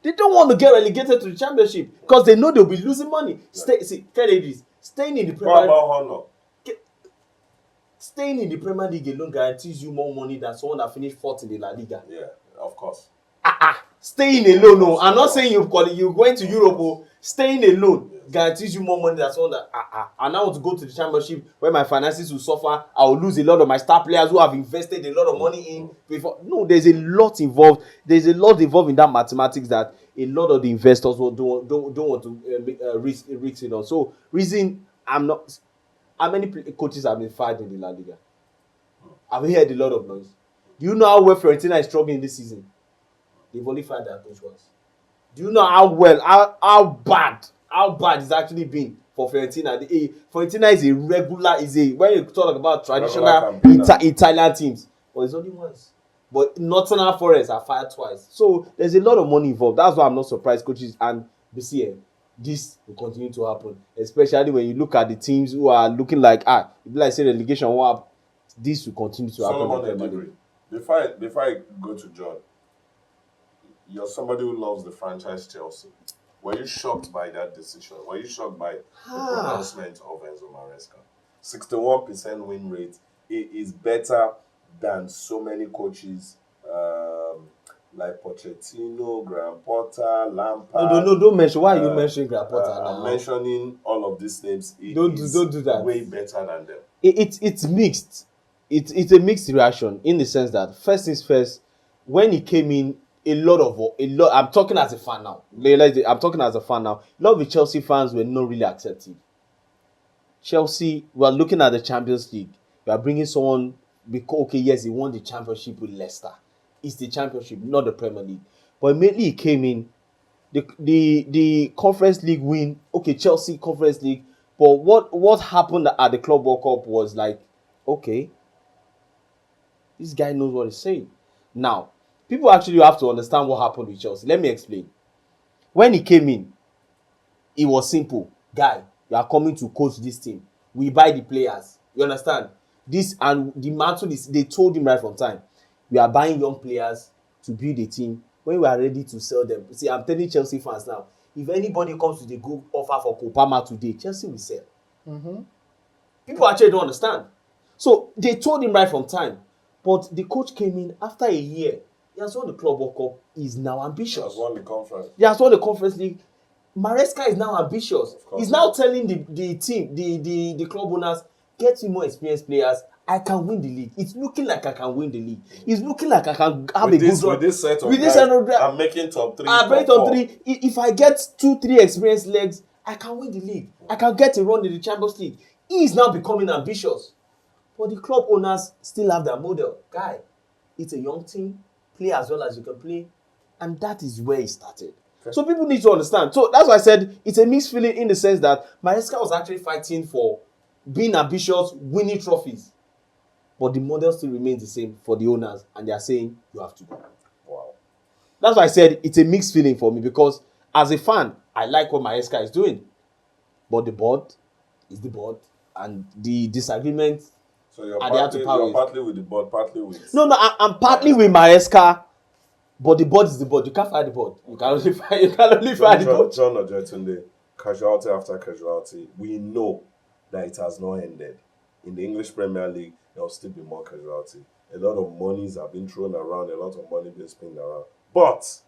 They don't want to get relegated to the Championship because they know they'll be losing money. Staying in the Premier League alone guarantees you more money than someone that finished 4th in the La Liga. Yeah, of course. Staying alone, no. I'm not saying you going to Europe, oh, staying alone guarantees you more money than someone that and I want to go to the championship where my finances will suffer. I will lose a lot of my star players who have invested a lot of money in before. No, there's a lot involved. There's a lot involved in that mathematics that a lot of the investors don't want to risk it on. So reason I'm not. How many coaches have been fired in the La Liga? I've heard a lot of noise. Do you know how well Fiorentina is struggling this season? They've only fired their coach once. Do you know how bad it's actually been for Fiorentina? Fiorentina is a regular, when you talk about traditional Italian teams, but it's only once. But Nottingham Forest are fired twice. So there's a lot of money involved. That's why I'm not surprised coaches and BCM. This will continue to happen, especially when you look at the teams who are looking like like say relegation. This will continue to happen. Before I go to John, you're somebody who loves the franchise Chelsea. Were you shocked by that decision? Were you shocked by the pronouncement of Enzo Maresca? 61% win rate is better than so many coaches like Pochettino, Graham Potter, Lampard. No, don't mention. Why are you mentioning Graham Potter now? I'm mentioning all of these names. Don't do that. Way better than them. It's mixed. It's a mixed reaction in the sense that first things first, when he came in, a lot. I'm talking as a fan now. I'm talking as a fan now. A lot of the Chelsea fans were not really accepting. Chelsea were looking at the Champions League. We are bringing someone because yes, he won the championship with Leicester. It's the championship, not the Premier League. But immediately he came in, the Conference League win. Okay, Chelsea Conference League. But what happened at the Club World Cup was like, okay, this guy knows what he's saying. Now, people actually have to understand what happened with Chelsea. Let me explain. When he came in, it was simple. Guy, you are coming to coach this team. We buy the players. You understand? This and the mantle is, they told him right from time. We are buying young players to build a team. When we are ready to sell them. See, I'm telling Chelsea fans now, if anybody comes with a good offer for Kopama today, Chelsea will sell. People actually don't understand. So they told him right from time. But the coach came in after a year. He has won the Club World Cup. He's now ambitious. He has won the conference. He has won the Conference League. Maresca is now ambitious. He's now telling the team, the club owners, get me more experienced players. I can win the league. It's looking like I can win the league. It's looking like I can have a good run. With this set of guys, I'm making top 3. I'm making top 3. If I get 2-3 experienced legs, I can win the league. I can get a run in the Champions League. He is now becoming ambitious. But the club owners still have their model. Guy, it's a young team. Play as well as you can play. And that is where it started. Okay. So people need to understand. So that's why I said it's a mixed feeling in the sense that Maresca was actually fighting for being ambitious, winning trophies. But the model still remains the same for the owners. And they are saying, you have to go. Wow. That's why I said it's a mixed feeling for me. Because as a fan, I like what Maresca is doing. But the board is the board. And the disagreement... So you're partly with the board, partly with... No, I'm partly with Maresca. But the board is the board. You can't fire the board. You can only fire the board. John Ojetunde, casualty after casualty. We know that it has not ended. In the English Premier League, there will still be more casualty. A lot of monies have been thrown around, a lot of money being spent around. But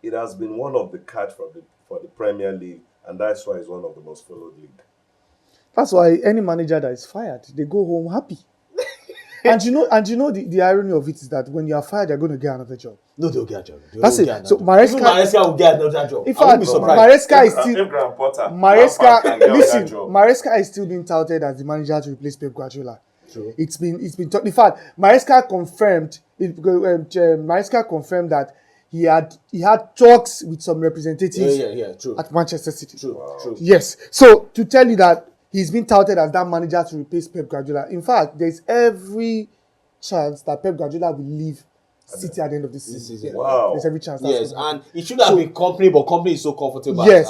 it has been one of the cards for the Premier League, and that's why it's one of the most followed league. That's why any manager that is fired, they go home happy. and you know the irony of it is that when you are fired, you're going to get another job. No, they'll get a job. That's it. So Maresca will get another job. In fact, Maresca is still... Maresca is still being touted as the manager to replace Pep Guardiola. True. It's been in fact, Maresca confirmed that he had talks with some representatives true. at Manchester City. True. Wow. True. Yes. So to tell you that he's been touted as that manager to replace Pep Guardiola. In fact, there's every chance that Pep Guardiola will leave City at the end of this season. Wow. There's every chance. Yes, and it should have been company, but company is so comfortable. Yes,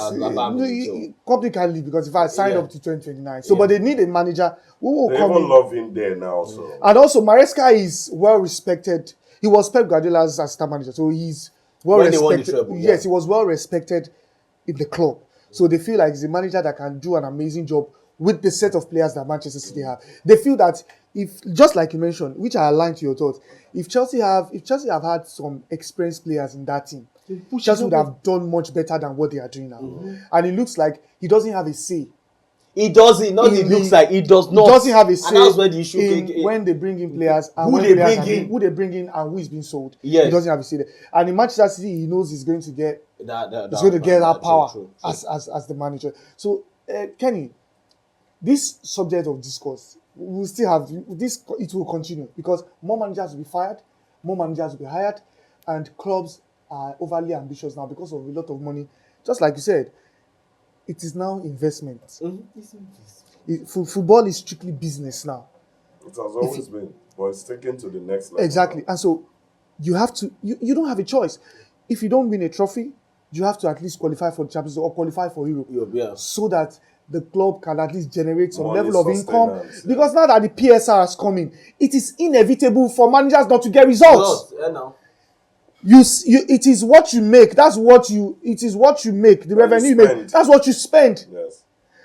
company can leave because if I sign up to 2029. So, but they need a manager who will they come even in. love him there now. So. And also, Maresca is well respected. He was Pep Guardiola's assistant manager, so he's well respected. Yes, he was well respected in the club. So they feel like he's a manager that can do an amazing job with the set of players that Manchester City have. They feel that if just like you mentioned, which I align to your thoughts, if Chelsea have had some experienced players in that team, Chelsea would have done much better than what they are doing now. And it looks like he doesn't have a say. He doesn't. Not it looks like he does not. He doesn't have a say. And that's where the issue when they bring in players and who they bring in and who is being sold. Yes. He doesn't have a say there. And in Manchester City, he knows he's going to get that power true. As the manager. So Kenny, this subject of discourse, we will still have this. It will continue because more managers will be fired, more managers will be hired, and clubs are overly ambitious now because of a lot of money. Just like you said, it is now investment. Football is strictly business now. It has always been, but it's taken to the next level. Exactly, and so you have to. You don't have a choice. If you don't win a trophy, you have to at least qualify for the Champions League or qualify for Europe, so that the club can at least generate some level of income. Yeah. Because now that the PSR has come in, it is inevitable for managers not to get results. It is what you make. It is what you make. The revenue you make. That's what you spend. Yes.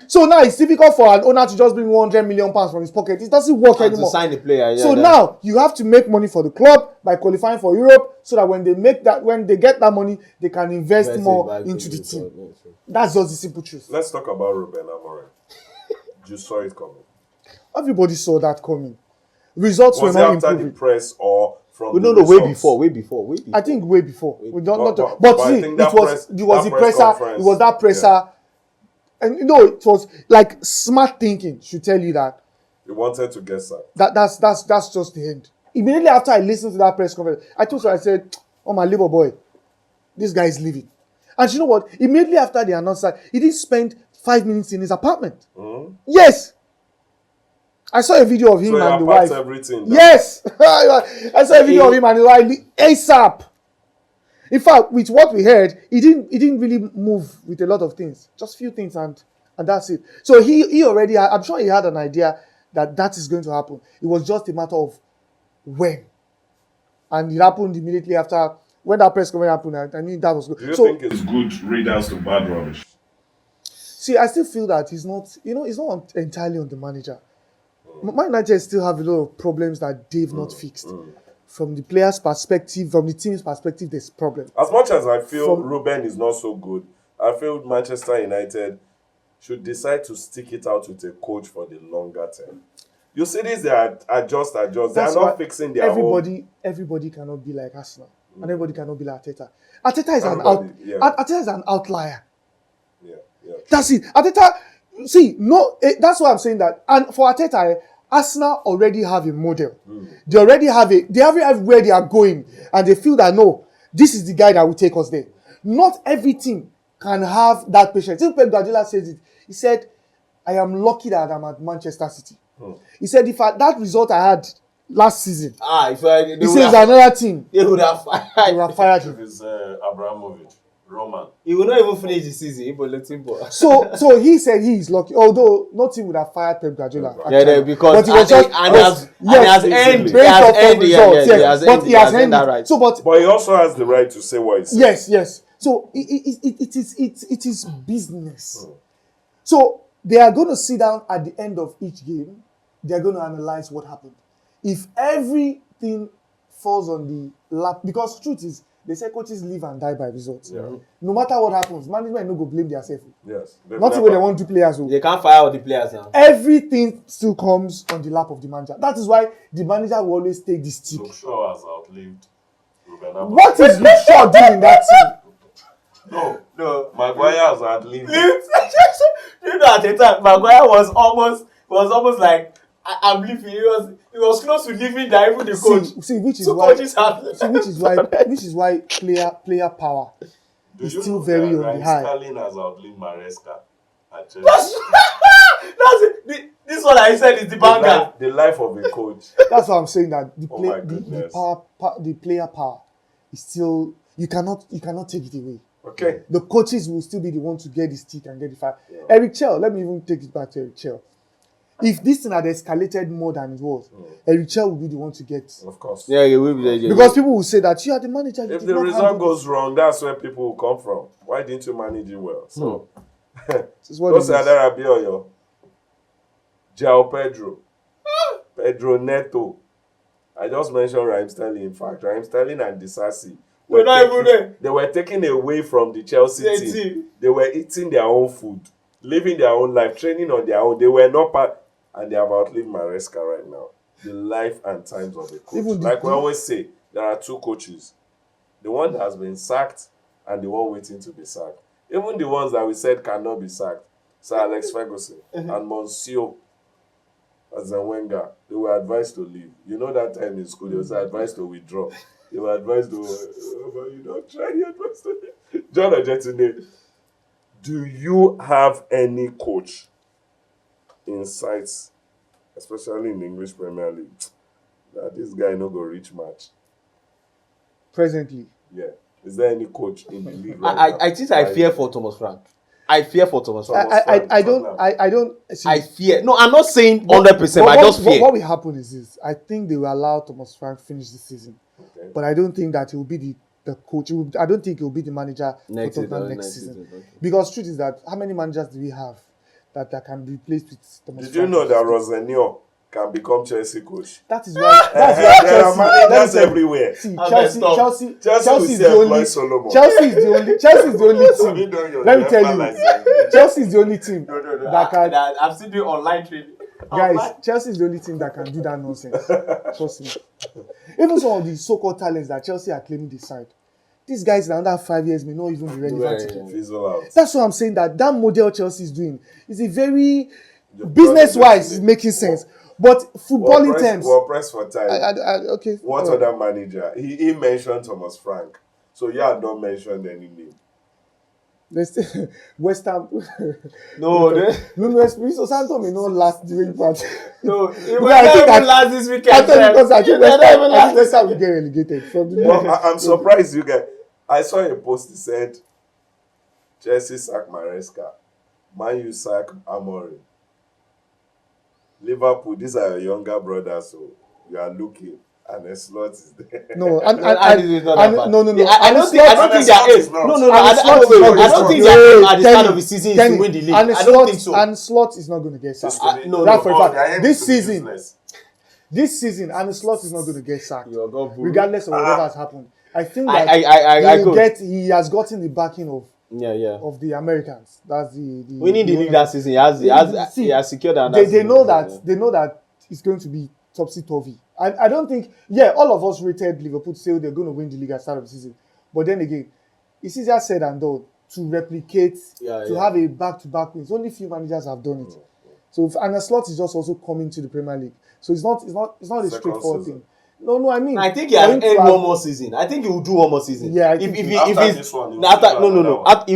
So now it's difficult for an owner to just bring 100 million pounds from his pocket. It doesn't work anymore. To sign the player. So now you have to make money for the club by qualifying for Europe, so that when they get that money, they can invest more into the team. That's just the simple truth. Let's talk about Ruben Amorim. You saw it coming. Everybody saw that coming. Results were not improving. Was it after the press or from the results? Way before. I think way before. But see, it was the presser. It was that presser. Yeah. And it was like smart thinking should tell you that. He wanted to get sacked. That's just the end. Immediately after I listened to that press conference, I said, "Oh my Labour boy, this guy is leaving." And you know what? Immediately after they announced that, he didn't spend 5 minutes in his apartment. Mm-hmm. Yes. I saw a video of him and the wife. Everything. Yes. I saw a video of him and his wife ASAP. In fact, with what we heard, he didn't really move with a lot of things. Just few things and that's it. So he already had, I'm sure he had an idea that is going to happen. It was just a matter of when. And it happened immediately after. When that press conference happened, I knew that was good. Do you think it's good readers to bad rubbish? See, I still feel that he's not entirely on the manager. Man United still have a lot of problems that they've not fixed. From the players' perspective, from the team's perspective, there's problem. As much as I feel Ruben is not so good, I feel Manchester United should decide to stick it out with a coach for the longer term. You see this, they are adjust. They are not fixing their own. Everybody cannot be like Arsenal. And everybody cannot be like Arteta. Arteta is an outlier. Yeah. That's it. Arteta, that's why I'm saying that. And for Arteta, Arsenal already have a model. They already have where they are going. And they feel that, no, this is the guy that will take us there. Not every team can have that patience. Pep Guardiola says it. He said, I am lucky that I'm at Manchester City. He said, if that result I had last season, he says another team, they would have fired him. If it's Abramovich, Roman, he will not even finish the season. He will let him go. So he said he is lucky, although no team would have fired Pep Guardiola. Because he has ended that right. But he also has the right to say what he says. Yes. So it is business. So they are going to sit down at the end of each game. They are going to analyze what happened. If everything falls on the lap, because the truth is, they say coaches live and die by results. Yeah. No matter what happens, management no go blame themselves. Yes. Not when they want to players. They can't fire all the players now. Everything still comes on the lap of the manager. That is why the manager will always take the stick. Luke Shaw has outlived Ruben Amorim. What is Luke Shaw doing in that team? No. Maguire has outlived. You know, at the time, Maguire was almost like, I'm leaving. He was close to leaving that even the coach. Which is why player power is still very on the high. Sterling has outlived Maresca. That's it. This one I said is the banger. The life of a coach. That's why I'm saying that the player power is still, you cannot take it away. Okay. The coaches will still be the one to get the stick and get the fire. Yeah. Eric Chell, let me even take it back to Eric Chell. If this thing had escalated more than it was, Eric Chell would be the one to get. Of course. Yeah, he will be there. Because people will say that you are the manager. If the result goes wrong, that's where people will come from. Why didn't you manage it well? So, don't say that I'll be on your João Pedro. Pedro Neto. I just mentioned Raheem Sterling. In fact, Raheem Sterling and Disasi We're not even there. they were taken away from the Chelsea team. They were eating their own food, living their own life, training on their own. They were not part, and they have outlived Maresca right now. The life and times of a coach. Like we always say, there are two coaches. The one that has been sacked and the one waiting to be sacked. Even the ones that we said cannot be sacked, Sir Alex Ferguson and Monsieur Arsene Wenger, they were advised to leave. You know that time in school, they were advised to withdraw. They were advised to, but you don't try your advice to leave. John Ojetune, do you have any coach insights, especially in the English Premier League, that this guy no go reach match? Presently. Yeah. Is there any coach in the league right now? I think I fear for Thomas Frank. I fear for Thomas Frank. I don't see, I fear. No, I'm not saying 100%, but I just fear. What will happen is this. I think they will allow Thomas Frank finish the season. Okay. But I don't think that he will be the coach. I don't think he will be the manager for Tottenham next season. Okay. Because truth is that how many managers do we have that can be replaced with Thomas Frank? Did you know that Rosenio can become Chelsea coach? That is why. There are managers everywhere. See, Chelsea is the only. Solomon. Chelsea is the only team. Let me tell you, Chelsea is the only team that can. I'm still doing online training. Guys, Chelsea is the only team that can do that nonsense. Trust me. Even some of the so-called talents that Chelsea are claiming this side, these guys in another 5 years may not even be relevant. That's what I'm saying. That model Chelsea is doing is a very business-wise is making sense. But footballing terms, we're pressed for time. Okay. What other manager? He mentioned Thomas Frank. So you have not mentioned any name. West Ham. No, Nuno Espirito Santo may not last during part. No, it will not even last this weekend. Because I think West Ham will get relegated from the well, I'm surprised you guys. I saw a post that said Chelsea sack Maresca, Man U sack Amorim. Liverpool, these are your younger brothers, so you are looking, and a slot is there. No, no. I don't think they are aim. No. I don't think they are aim at the start of the season is to win the league. I don't think so. And slot is not going to get sacked. No. This season, and slot is not going to get sacked, regardless of whatever has happened. I think that he has gotten the backing of the Americans. That's the winning the league that season. He has secured that. They know that it's going to be topsy-turvy. I don't think all of us rated Liverpool to say they're going to win the league at the start of the season. But then again, it's easier said than done to replicate to have a back-to-back wins. Only few managers have done it. So and a slot is just also coming to the Premier League. So it's not a straightforward thing. No, I mean, I think he has earned one more season. I think he will do one more season. Yeah, if he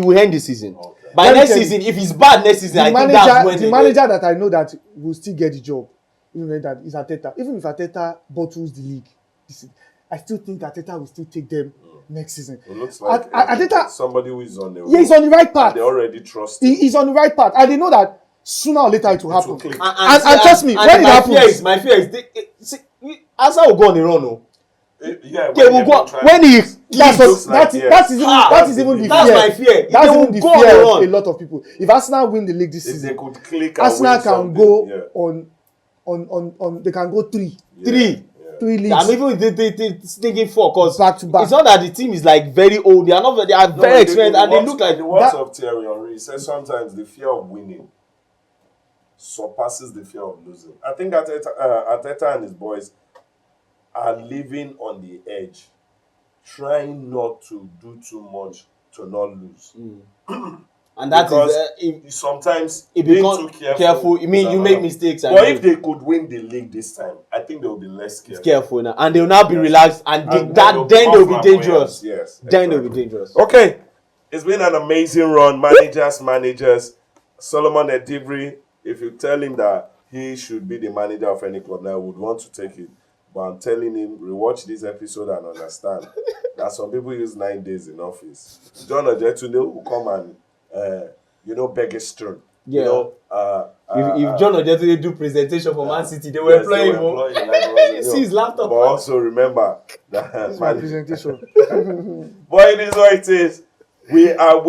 will end the season. Okay. By next season, if he's bad next season, I think that's when the manager that I know that will still get the job, even that is Arteta. Even if Arteta bottles the league, I still think Arteta will still take them next season. It looks like Arteta, somebody who is on the he's on the right path. They already trust him. He's on the right path, and they know that sooner or later it will happen. And trust me, when it happens, my fear is Arsenal will go on the run. No. Yeah, they will go when he. That is even the fear. That's my fear. That's even the fear of a lot of people. If Arsenal win the league this season, they could click. Arsenal can go on. They can go three leagues. I'm even thinking 4 because back to back. It's not that the team is like very old. They are not. They are very experienced and they look like the words of Thierry Henry. He says sometimes the fear of winning surpasses the fear of losing. I think Arteta and his boys are living on the edge, trying not to do too much to not lose. And that is sometimes it becomes too careful. You mean you make mistakes. But if they could win the league this time, I think they will be less careful now, and they will now be relaxed, and then they will be dangerous. Yes, then they will be dangerous. Okay, it's been an amazing run. Managers. Solomon Edibri, if you tell him that he should be the manager of any club now, I would want to take it. But I'm telling him, rewatch this episode and understand that some people use 9 days in office. John Ojetunde will come and, beg his turn. Yeah. If John Ojetunde do presentation for Man City, they will employ him. See his laptop. But also remember that my presentation. But it is what it is. We are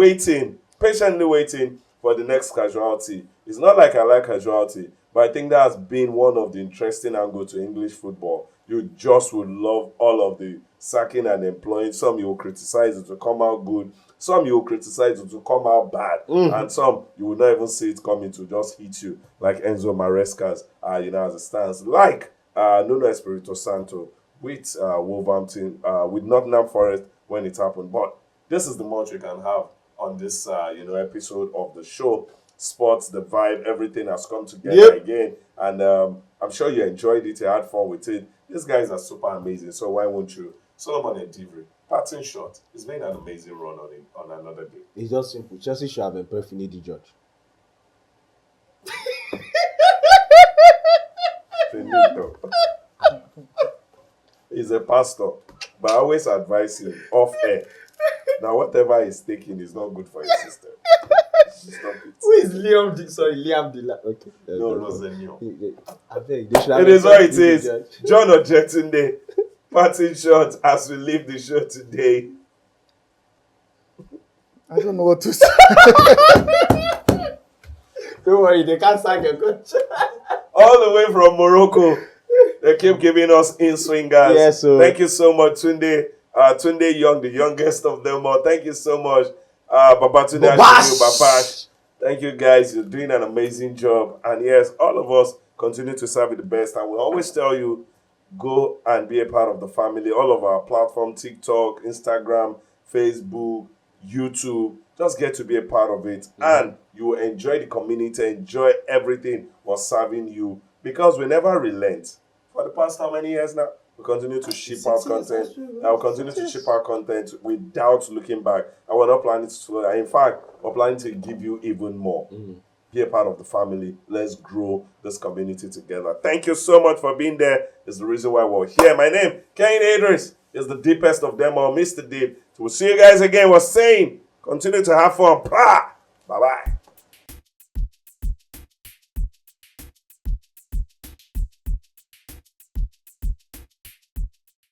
patiently waiting for the next casualty. It's not like I like casualty, but But I think that has been one of the interesting angles to English football. You just would love all of the sacking and employing. Some you will criticize it to come out good. Some you will criticize it to come out bad. And some you will not even see it coming to just hit you, like Enzo Maresca's, as it stands. Like Nuno Espirito Santo with Wolverhampton, with Nottingham Forest when it happened. But this is the much we can have on this, episode of the show. Sports, the vibe, everything has come together again. And I'm sure you enjoyed it. You had fun with it. These guys are super amazing. So why won't you? Solomon and Divri, parting shot. It's been an amazing run on another day. It's just simple. Chelsea should have employed Finidi George. Finito. He's a pastor, but I always advise him off air. Now, whatever he's taking is not good for his system. Stop it. Who is Liam? Liam Dila. Okay. No, Rosenio. I think they should have It is what it employed Finidi is. George. John Ojetunde, parting shot as we leave the show today. I don't know what to say. Don't worry, they can't sack your coach. All the way from Morocco, they keep giving us in-swingers. Yes, sir. Thank you so much, Tunde. Tunde Young, the youngest of them all. Thank you so much. Babatunde Ashiru, Babash. Thank you, guys. You're doing an amazing job. And yes, all of us continue to serve you the best. And we always tell you, go and be a part of the family. All of our platform, TikTok, Instagram, Facebook, YouTube. Just get to be a part of it. And you will enjoy the community, enjoy everything we're serving you. Because we never relent. For the past how many years now? We continue to ship out content. And we'll continue to ship out content without looking back. And we're not planning to slow down. In fact, we're planning to give you even more. Be a part of the family. Let's grow this community together. Thank you so much for being there. It's the reason why we're here. My name, Kane Idris, is the deepest of them all, Mr. Deep. So we'll see you guys again. We're saying, continue to have fun. Bye-bye.